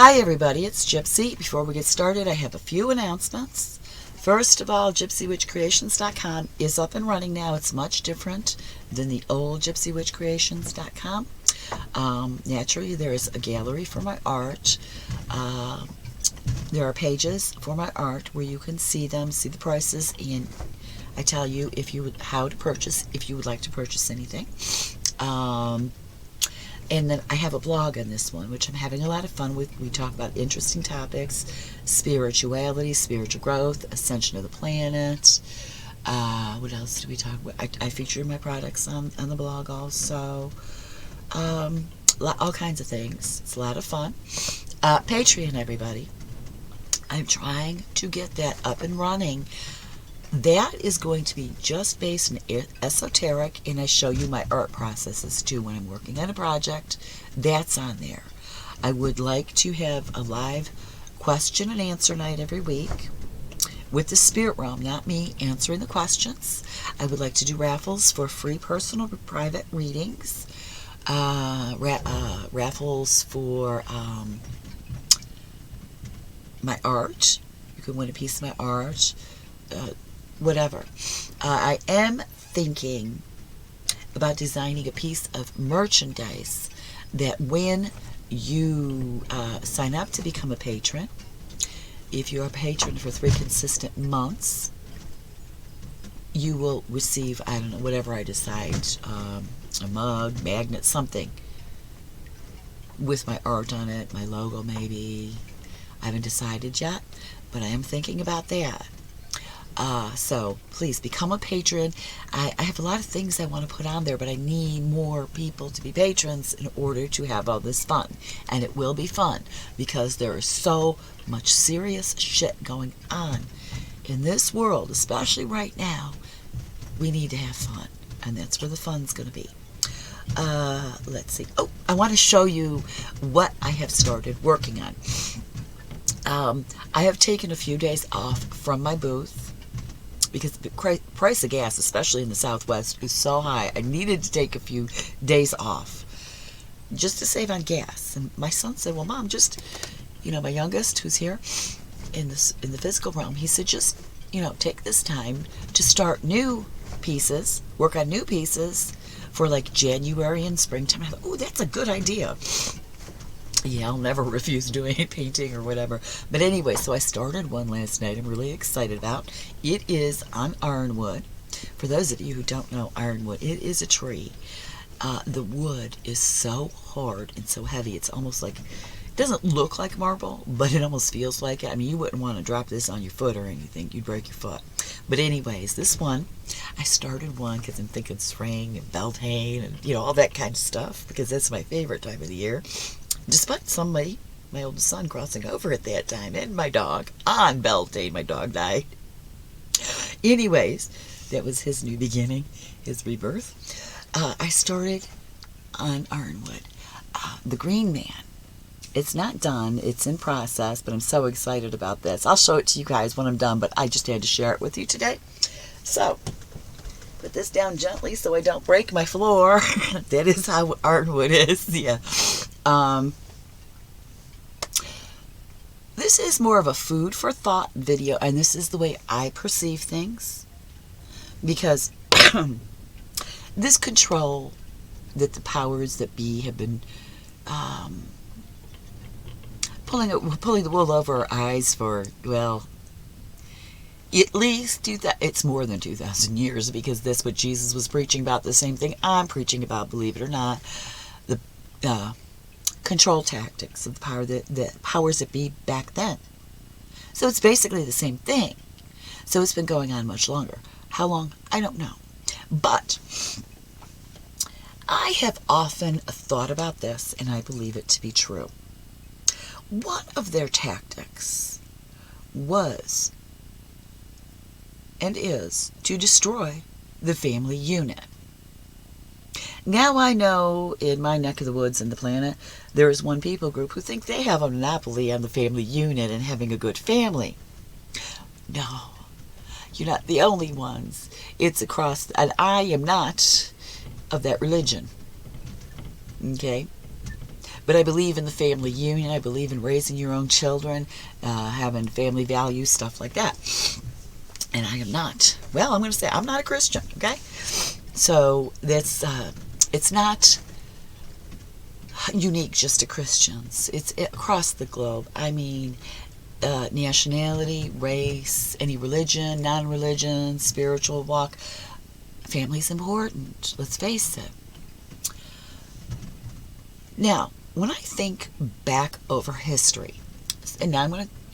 Hi everybody, it's Gypsy. Before we get started, I have a few announcements. First of all, GypsyWitchCreations.com is up and running now. It's much different than the old GypsyWitchCreations.com. Naturally, there is a gallery for my art. There are pages for my art where you can see them, see the prices, and I tell you how to purchase if you would like to purchase anything. And then I have a blog on this one, which I'm having a lot of fun with. We talk about interesting topics: spirituality, spiritual growth, ascension of the planet. What else do we talk about? I feature my products on the blog also. All kinds of things. It's a lot of fun. Patreon, everybody. I'm trying to get that up and running. That is going to be just based in esoteric, and I show you my art processes too when I'm working on a project. That's on there. I would like to have a live question and answer night every week with the spirit realm, not me answering the questions. I would like to do raffles for free personal private readings, raffles for my art. You can win a piece of my art. Whatever. I am thinking about designing a piece of merchandise that when you sign up to become a patron, if you're a patron for 3 consistent months, you will receive, I don't know, whatever I decide, a mug, magnet, something with my art on it, my logo maybe. I haven't decided yet, but I am thinking about that. So please become a patron. I have a lot of things I want to put on there, but I need more people to be patrons in order to have all this fun. And it will be fun because there is so much serious shit going on in this world, especially right now. We need to have fun, and that's where the fun's going to be. Let's see. Oh, I want to show you what I have started working on. I have taken a few days off from my booth because the price of gas, especially in the Southwest, is so high. I needed to take a few days off just to save on gas. And my son said, well, Mom, just, my youngest who's here in the physical realm, he said, just, take this time to start new pieces, work on new pieces for like January and springtime. I thought, oh, that's a good idea. Yeah, I'll never refuse doing painting or whatever. But anyway, so I started one last night I'm really excited about. It is on ironwood. For those of you who don't know ironwood, it is a tree. The wood is so hard and so heavy. It's almost like, it doesn't look like marble, but it almost feels like it. I mean, you wouldn't want to drop this on your foot or anything. You'd break your foot. But anyways, this one, I started one because I'm thinking spring and Beltane and, all that kind of stuff, because that's my favorite time of the year. Despite somebody, my oldest son, crossing over at that time, and my dog, on Beltane, my dog died. Anyways, that was his new beginning, his rebirth. I started on ironwood. The Green Man. It's not done. It's in process, but I'm so excited about this. I'll show it to you guys when I'm done, but I just had to share it with you today. So, put this down gently so I don't break my floor. That is how ironwood is, yeah. This is more of a food for thought video, and this is the way I perceive things, because this control that the powers that be have been pulling the wool over our eyes for, well, at least it's more than 2,000 years, because that's what Jesus was preaching about, the same thing I'm preaching about, believe it or not. The control tactics of the powers that be back then. So it's basically the same thing. So it's been going on much longer. How long? I don't know. But I have often thought about this, and I believe it to be true. One of their tactics was and is to destroy the family unit. Now I know in my neck of the woods and the planet, there is one people group who think they have a monopoly on the family unit and having a good family. No, you're not the only ones. It's across, and I am not of that religion. Okay? But I believe in the family union. I believe in raising your own children, having family values, stuff like that. And I am not. Well, I'm going to say I'm not a Christian, okay? So that's it's not unique just to Christians. It's across the globe. I mean, nationality, race, any religion, non-religion, spiritual walk. Family's important. Let's face it. Now, when I think back over history, and now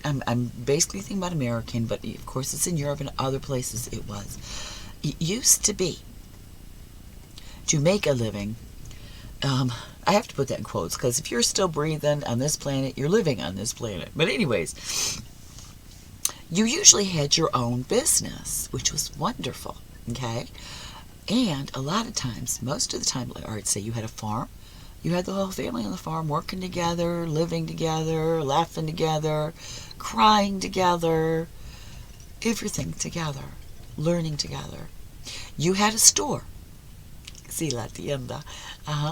I'm basically thinking about American, but of course it's in Europe and other places it was. It used to be, to make a living, I have to put that in quotes, because if you're still breathing on this planet, you're living on this planet. But anyways, you usually had your own business, which was wonderful, okay? And a lot of times, most of the time, or I'd say you had a farm, you had the whole family on the farm working together, living together, laughing together, crying together, everything together, learning together. You had a store. See, la tienda.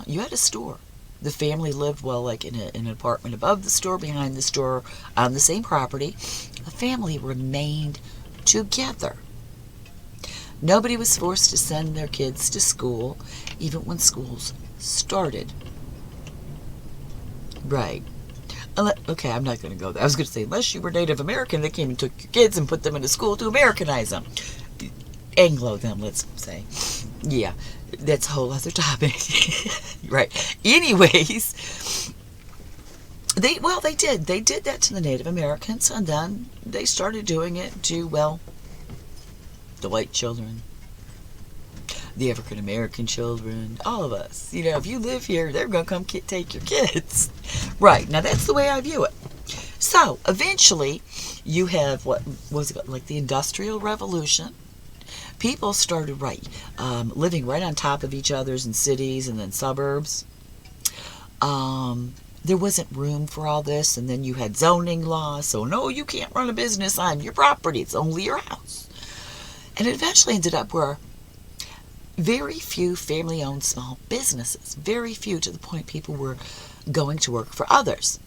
You had a store. The family lived, well, like in an apartment above the store, behind the store, on the same property. The family remained together. Nobody was forced to send their kids to school, even when schools started. Right. Okay, I'm not going to go there. I was going to say, unless you were Native American, they came and took your kids and put them into school to Americanize them. Anglo them, let's say. Yeah, that's a whole other topic. Right. Anyways, they did. They did that to the Native Americans, and then they started doing it to, well, the white children, the African American children, all of us. You know, if you live here, they're going to come take your kids. Right. Now, that's the way I view it. So, eventually, you have, what was it, like the Industrial Revolution. People started, living right on top of each other's in cities and then suburbs. There wasn't room for all this, and then you had zoning laws, so no, you can't run a business on your property. It's only your house. And it eventually ended up where very few family-owned small businesses, very few, to the point people were going to work for others.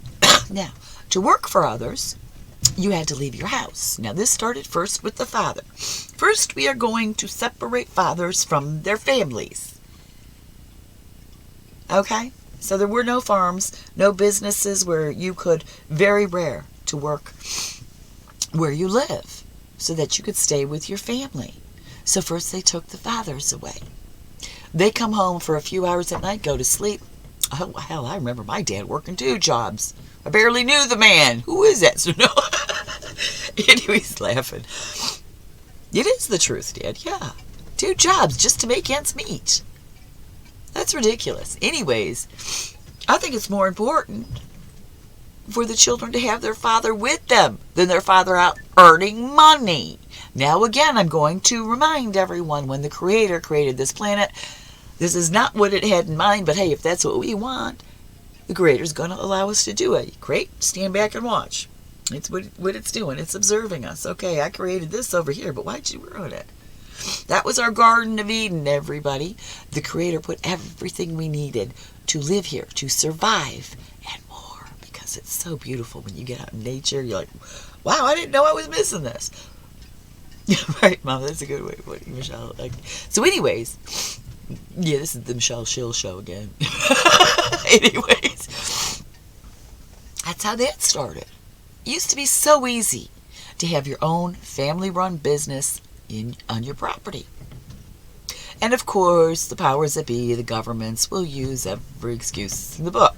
Now, to work for others, you had to leave your house. Now, this started first with the father. First, we are going to separate fathers from their families. Okay? So there were no farms, no businesses where you could, very rare, to work where you live so that you could stay with your family. So first they took the fathers away. They come home for a few hours at night, go to sleep. Oh, hell, I remember my dad working 2 jobs. I barely knew the man. Who is that? So no. Anyways, laughing. It is the truth, Dad. Yeah. 2 jobs just to make ends meet. That's ridiculous. Anyways, I think it's more important for the children to have their father with them than their father out earning money. Now, again, I'm going to remind everyone, when the Creator created this planet, this is not what it had in mind, but hey, if that's what we want, the Creator's going to allow us to do it. Great, stand back and watch. It's what it's doing. It's observing us. Okay, I created this over here, but why'd you ruin it? That was our Garden of Eden, everybody. The Creator put everything we needed to live here, to survive, and more, because it's so beautiful when you get out in nature. You're like, wow, I didn't know I was missing this. Right, Mom, that's a good way of putting Michelle. So anyways, yeah, this is the Buchheit-Schill show again. Anyways, that's how that started. It used to be so easy to have your own family-run business on your property. And of course, the powers that be, the governments, will use every excuse in the book.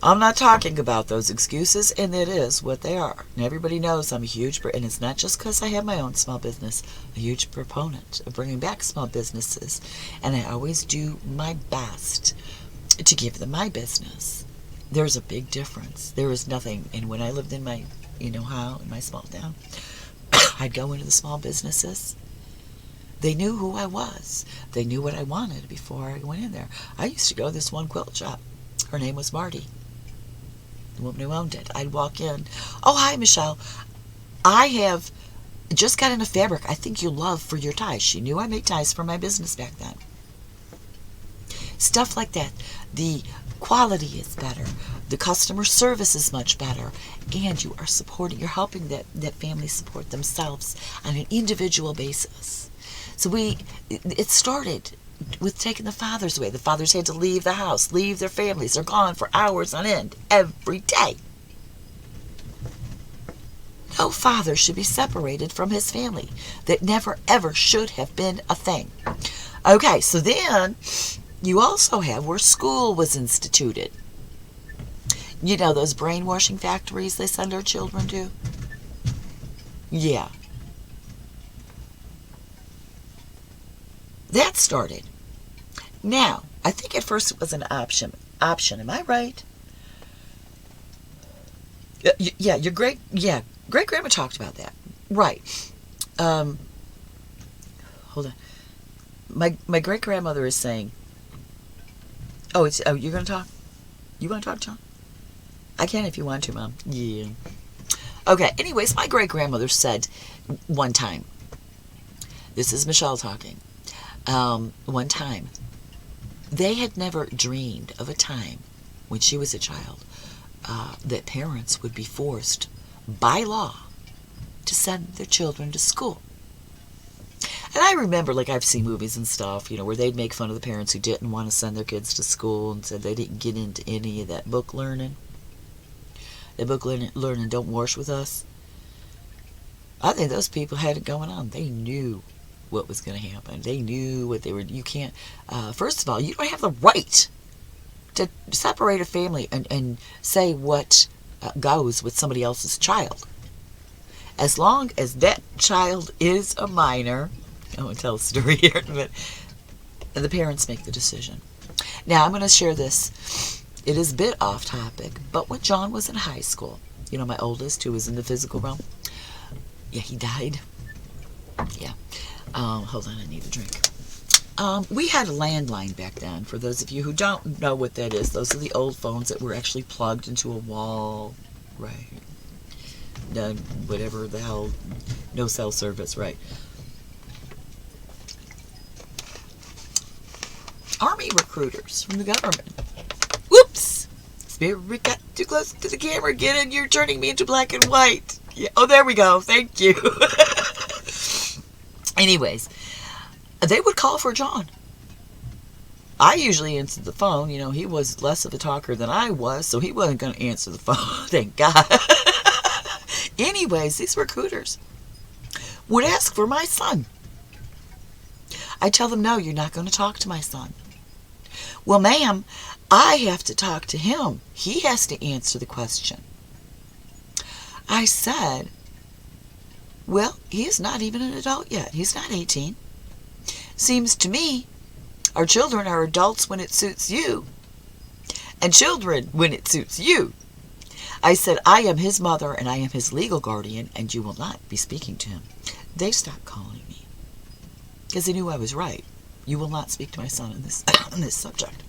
I'm not talking about those excuses, and it is what they are. And everybody knows I'm a huge, and it's not just because I have my own small business, a huge proponent of bringing back small businesses. And I always do my best to give them my business. There's a big difference. There is nothing. And when I lived in my, in my small town, I'd go into the small businesses. They knew who I was. They knew what I wanted before I went in there. I used to go to this one quilt shop. Her name was Marty, the woman who owned it. I'd walk in. Oh, hi, Michelle. I have just got into fabric I think you'll love for your ties. She knew I made ties for my business back then. Stuff like that. The quality is better. The customer service is much better. And you are supporting, you're helping that family support themselves on an individual basis. So it started with taking the fathers away. The fathers had to leave the house, leave their families. They're gone for hours on end every day. No father should be separated from his family. That never, ever should have been a thing. Okay, so then you also have where school was instituted. You know those brainwashing factories they send our children to? Yeah. That started. Now, I think at first it was an option. Am I right? Yeah, great grandma talked about that. Right. Hold on. My great grandmother is saying, you're gonna talk? You wanna talk, John? I can if you want to, Mom. Yeah. Okay, anyways, my great grandmother said one time, this is Michelle talking, one time, they had never dreamed of a time when she was a child that parents would be forced by law to send their children to school. And I remember, like, I've seen movies and stuff, where they'd make fun of the parents who didn't want to send their kids to school and said they didn't get into any of that book learning. That book learning don't wash with us. I think those people had it going on. They knew what was going to happen. They knew what they were. You can't, first of all, you don't have the right to separate a family and say what goes with somebody else's child. As long as that child is a minor, I won't tell a story here in a minute, the parents make the decision. Now, I'm going to share this. It is a bit off topic, but when John was in high school, my oldest, who was in the physical realm, yeah, he died. Yeah. Hold on, I need a drink. We had a landline back then. For those of you who don't know what that is, those are the old phones that were actually plugged into a wall, right? No, whatever the hell, no cell service, right? Army recruiters from the government. Whoops! Spirit got too close to the camera again, and you're turning me into black and white. Yeah. Oh, there we go. Thank you. Anyways, they would call for John. I usually answered the phone. He was less of a talker than I was, so he wasn't going to answer the phone. Thank God. Anyways, these recruiters would ask for my son. I tell them, no, you're not going to talk to my son. Well, ma'am, I have to talk to him. He has to answer the question. I said, well, he is not even an adult yet. He's not 18. Seems to me our children are adults when it suits you, and children when it suits you. I said, I am his mother and I am his legal guardian, and you will not be speaking to him. They stopped calling me because they knew I was right. You will not speak to my son on this subject.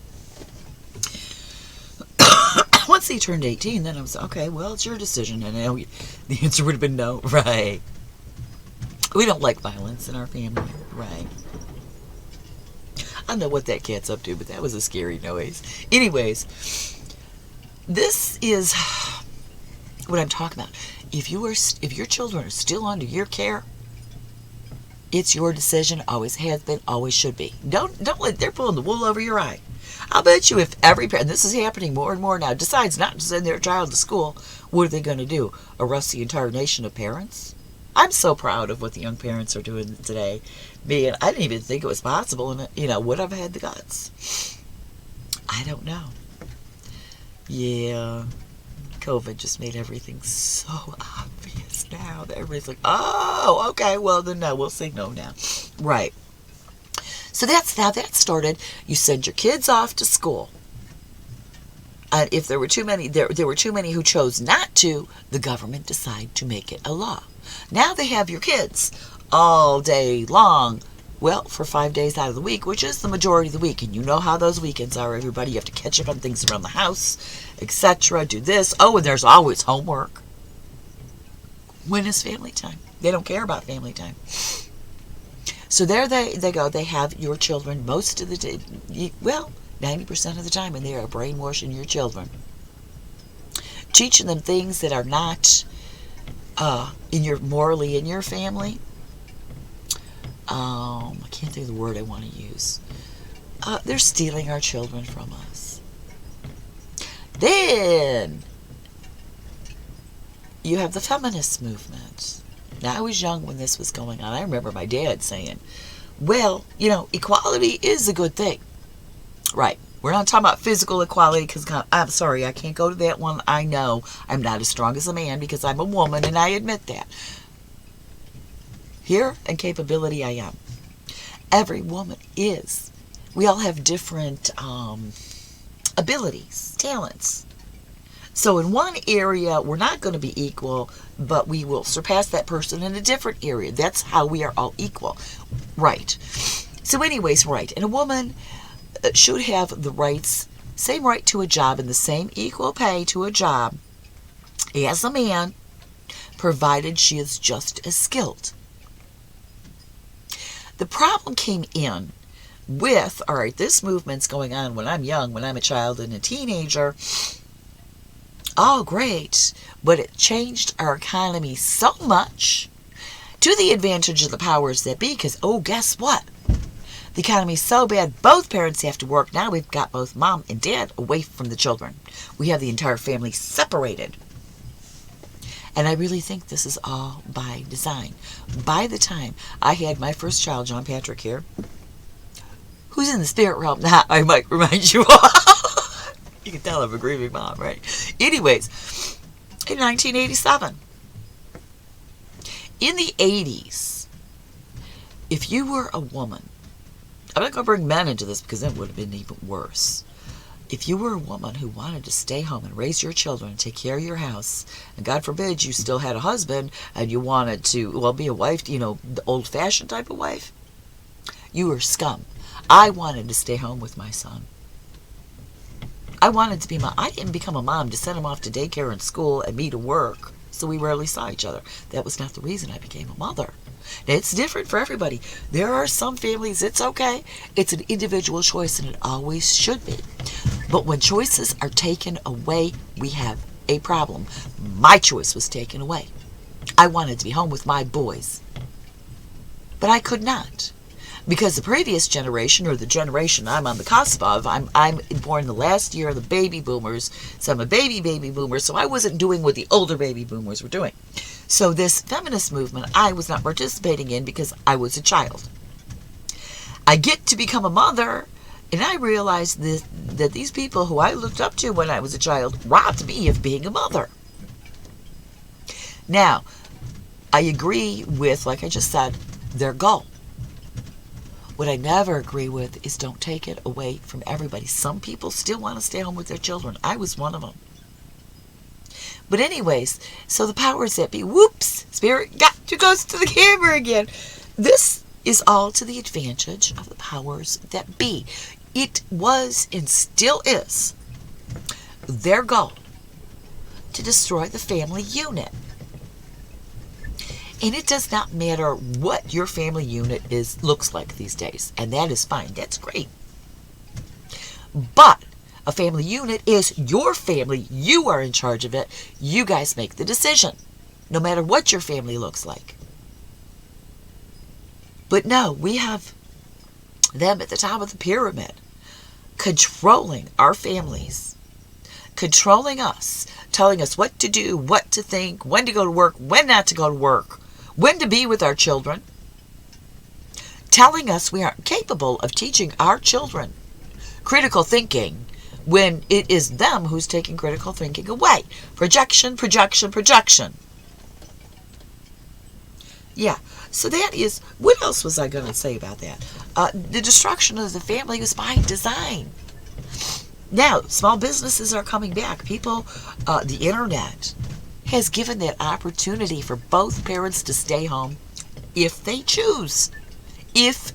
Once he turned 18, then I was okay, well, it's your decision. And the answer would have been no. Right. We don't like violence in our family. Right. I don't know what that cat's up to, but that was a scary noise. Anyways, this is what I'm talking about. If your children are still under your care, it's your decision. Always has been, always should be. Don't let they're pulling the wool over your eye. I'll bet you if every parent, this is happening more and more now, decides not to send their child to school, what are they going to do? Arrest the entire nation of parents? I'm so proud of what the young parents are doing today. I didn't even think it was possible, and would have had the guts. I don't know. Yeah, COVID just made everything so obvious now that everybody's like, oh, okay, well then no, we'll say no now. Right. So that's how that started. You send your kids off to school. If there were too many, there were too many who chose not to, the government decided to make it a law. Now they have your kids all day long, well, for 5 days out of the week, which is the majority of the week. And you know how those weekends are, everybody. You have to catch up on things around the house, etc. Do this. Oh, and there's always homework. When is family time? They don't care about family time. So there they go. They have your children most of the day. Well, 90% of the time, and they are brainwashing your children. Teaching them things that are not morally in your family. I can't think of the word I want to use. They're stealing our children from us. Then you have the feminist movement. Now, I was young when this was going on. I remember my dad saying, well, equality is a good thing. Right. We're not talking about physical equality, because I'm sorry, I can't go to that one. I know I'm not as strong as a man because I'm a woman, and I admit that. Here, in capability, I am. Every woman is. We all have different abilities, talents. So in one area, we're not going to be equal, but we will surpass that person in a different area. That's how we are all equal. Right. So anyways, right. And a woman should have the rights, same right to a job and the same equal pay to a job as a man, provided she is just as skilled. The problem came in with, all right, this movement's going on when I'm young, when I'm a child and a teenager. Oh, great. But it changed our economy so much to the advantage of the powers that be, because, guess what? The economy's so bad, both parents have to work. Now we've got both mom and dad away from the children. We have the entire family separated. And I really think this is all by design. By the time I had my first child, John Patrick here, who's in the spirit realm, that I might remind you all. You can tell I'm a grieving mom, right? Anyways, in 1987, in the 80s, if you were a woman, I'm not going to bring men into this because that would have been even worse. If you were a woman who wanted to stay home and raise your children and take care of your house, and God forbid you still had a husband and you wanted to, be a wife, the old-fashioned type of wife, you were scum. I wanted to stay home with my son. I wanted to be I didn't become a mom to send him off to daycare and school and me to work, so we rarely saw each other. That was not the reason I became a mother. Now, it's different for everybody. There are some families, it's okay. It's an individual choice, and it always should be. But when choices are taken away, we have a problem. My choice was taken away. I wanted to be home with my boys. But I could not. Because the previous generation, or the generation I'm on the cusp of, I'm born the last year of the baby boomers, so I'm a baby boomer, so I wasn't doing what the older baby boomers were doing. So this feminist movement I was not participating in because I was a child. I get to become a mother, and I realized that these people who I looked up to when I was a child robbed me of being a mother. Now, I agree with, like I just said, their goal. What I never agree with is don't take it away from everybody. Some people still want to stay home with their children. I was one of them. But anyways, so the powers that be, whoops, spirit got to goes to the camera again. This is all to the advantage of the powers that be. It was and still is their goal to destroy the family unit. And it does not matter what your family unit looks like these days. And that is fine. That's great. But a family unit is your family. You are in charge of it. You guys make the decision. No matter what your family looks like. But no, we have them at the top of the pyramid. Controlling our families. Controlling us. Telling us what to do, what to think, when to go to work, when not to go to work. When to be with our children, telling us we aren't capable of teaching our children critical thinking when it is them who's taking critical thinking away. Projection, projection, projection. Yeah, so that is, what else was I going to say about that? The destruction of the family was by design. Now, small businesses are coming back. People, the internet has given that opportunity for both parents to stay home if they choose. If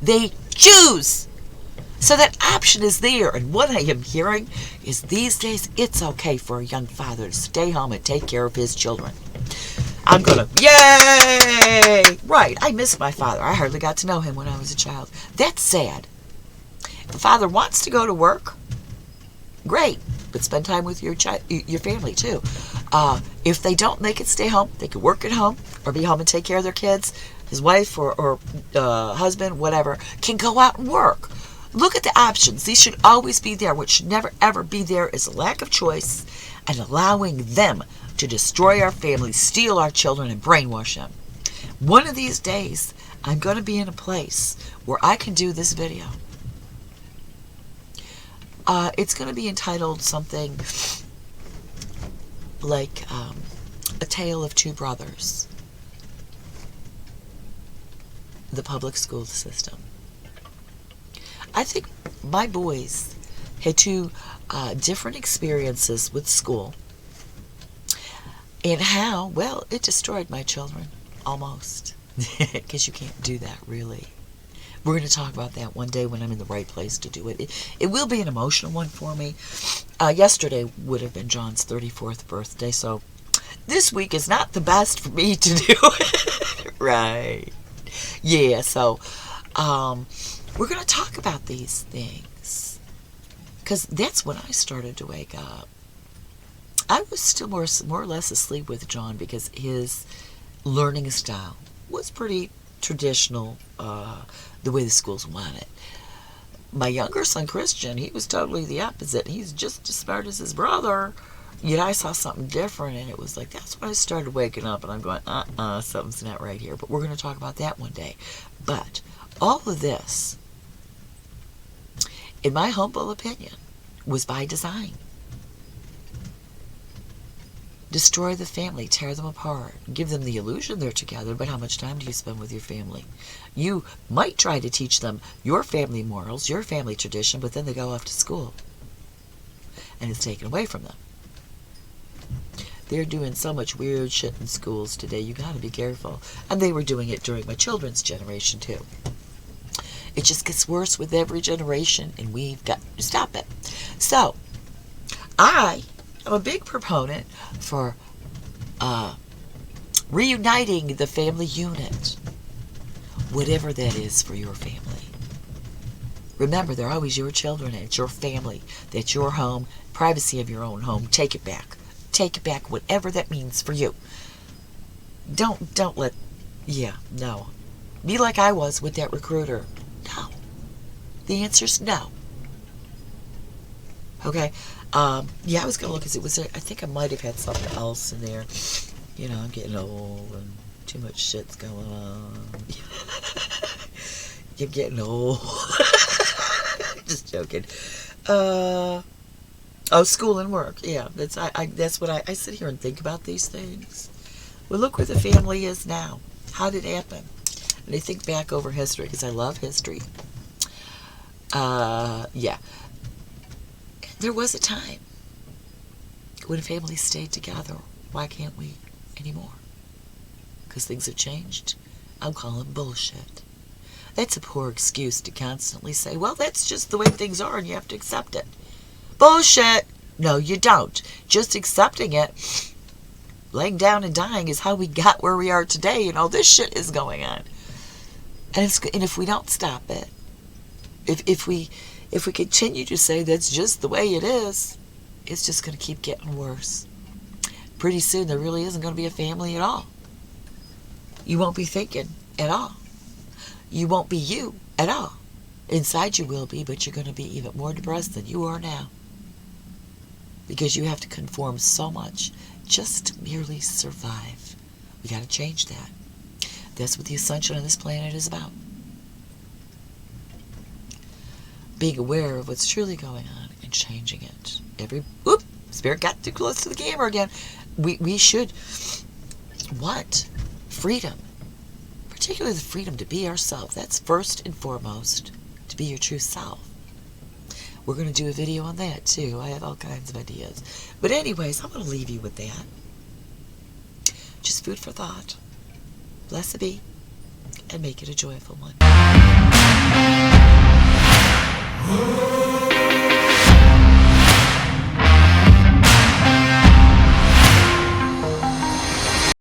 they choose. So that option is there. And what I am hearing is these days it's okay for a young father to stay home and take care of his children. I'm gonna, yay! Right, I miss my father. I hardly got to know him when I was a child. That's sad. If the father wants to go to work, great, but spend time with your family too. If they don't, they can stay home. They can work at home or be home and take care of their kids. His wife or husband, whatever, can go out and work. Look at the options. These should always be there. What should never, ever be there is a lack of choice and allowing them to destroy our families, steal our children, and brainwash them. One of these days, I'm going to be in a place where I can do this video. It's going to be entitled something like A Tale of Two Brothers. The public school system. I think my boys had two different experiences with school and how, well, it destroyed my children, almost. Because you can't do that, really. We're going to talk about that one day when I'm in the right place to do it. It will be an emotional one for me. Yesterday would have been John's 34th birthday, so this week is not the best for me to do it. Right. Yeah, so we're going to talk about these things because that's when I started to wake up. I was still more or less asleep with John because his learning style was pretty traditional, the way the schools want it. My younger son, Christian, he was totally the opposite. He's just as smart as his brother. Yet I saw something different, and it was like, that's when I started waking up, and I'm going, something's not right here. But we're going to talk about that one day. But all of this, in my humble opinion, was by design. Destroy the family, tear them apart, give them the illusion they're together, but how much time do you spend with your family? You might try to teach them your family morals, your family tradition, but then they go off to school, and it's taken away from them. They're doing so much weird shit in schools today, you gotta be careful. And they were doing it during my children's generation, too. It just gets worse with every generation, and we've got to stop it. So, I am a big proponent for reuniting the family unit, whatever that is for your family. Remember, they're always your children, and it's your family. That's your home, privacy of your own home. Take it back. Take it back, whatever that means for you. Don't let, no. Be like I was with that recruiter. No. The answer's no. Okay? I was going to look, because it was, I think I might have had something else in there. You know, I'm getting old, and too much shit's going on. You're getting old. Just joking. School and work. Yeah, that's what I sit here and think about these things. Well, look where the family is now. How did it happen? And I think back over history, because I love history. There was a time when families stayed together. Why can't we anymore? Because things have changed. I'm calling bullshit. That's a poor excuse to constantly say, well, that's just the way things are and you have to accept it. Bullshit! No, you don't. Just accepting it, laying down and dying is how we got where we are today, and all this shit is going on. And if we don't stop it, if we continue to say that's just the way it is, it's just going to keep getting worse. Pretty soon there really isn't going to be a family at all. You won't be thinking at all. You won't be you at all. Inside you will be, but you're going to be even more depressed than you are now. Because you have to conform so much just to merely survive. We got to change that. That's what the ascension on this planet is about. Being aware of what's truly going on and changing it. Spirit got too close to the camera again. We should want freedom. Particularly the freedom to be ourselves. That's first and foremost. To be your true self. We're going to do a video on that too. I have all kinds of ideas. But anyways, I'm going to leave you with that. Just food for thought. Blessed be, and make it a joyful one.